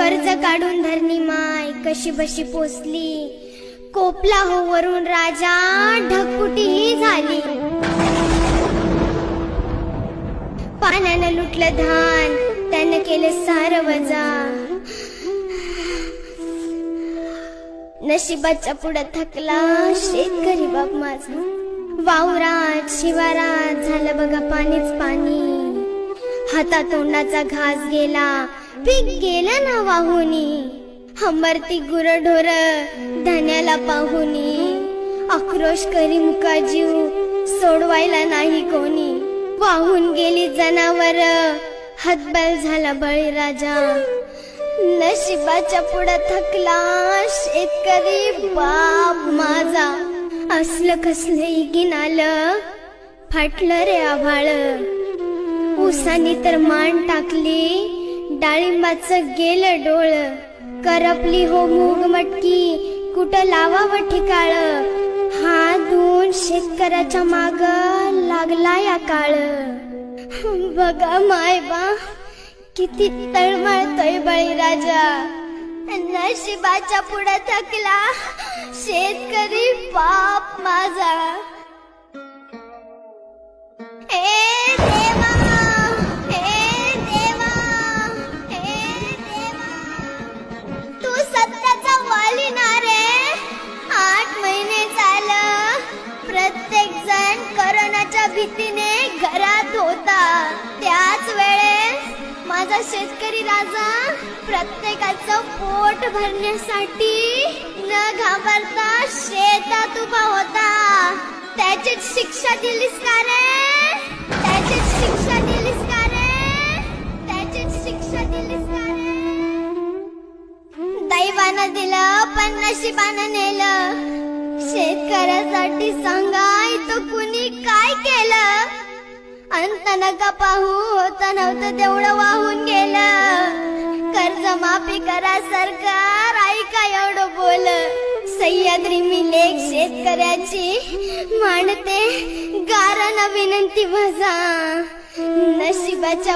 कर्ज काढून धरणी माय कशी बशी पोचली, कोपला हो वरून राजा ढगफुटी ही झाली। पाण्यानं लुटलं धान, त्यानं केलं सारं वजा, नशिबाच्या पुढं थकला शेतकरी बाप माझा। वावरात शिवारात झालं बघा पाणीच पाणी, हातातोंडाचा घास गेला, पीक गेलं ना वाहुनी। हमरती गुरढोर धन्याला पाहुनी, आक्रोश करी मुका जीव सोडवायला नाही कोणी। वाहून गेली जनावर, हतबल झाला बळीराजा, नशिबाच्या पुढं थकला शेतकरी बाप माझा। असलं कसलं इगीन आलं, फाटलं रे आभाळ, उसानी तर मान टाकली, डाळिंबाचं गेलं डोळ। करपली हो मूग मटकी, कुठं लावावं ठिकाळ, हात धुवून शेतकऱ्याच्या माग लागला या काळ। बघा मायबा किती तळमळतोय बळीराजा, नशिबाच्या पुढे थकला शेतकरी बाप माझा। हे देवा, हे देवा, हे देवा, तू सत्याचा वाली ना रे। 8 महिने झालं प्रत्येक जण कोरोनाच्या भीतीने घरात होता, त्याच वेळेस माझा शेतकरी राजा प्रत्येकाचं पोट भरण्यासाठी न घाबरता शेतात उभा होता। त्याचीच शिक्षा दिलीस का रे? त्याचीच शिक्षा दिलीस का रे? त्याचीच शिक्षा दिलीस का रे? दैवानं दिलं पण नशिबानं नेलं, शेतकऱ्यासाठी सांगा इथं कुणी काय केलं? अंत नका पाहू, होतं नव्हतं तेवढं वाहून गेलं। कर्ज माफी करा सरकार, ऐका एवढं बोल। सह्याद्री मी लेख शेतकऱ्याची मांडते, गारानं विनंती माझा, नशिबाच्या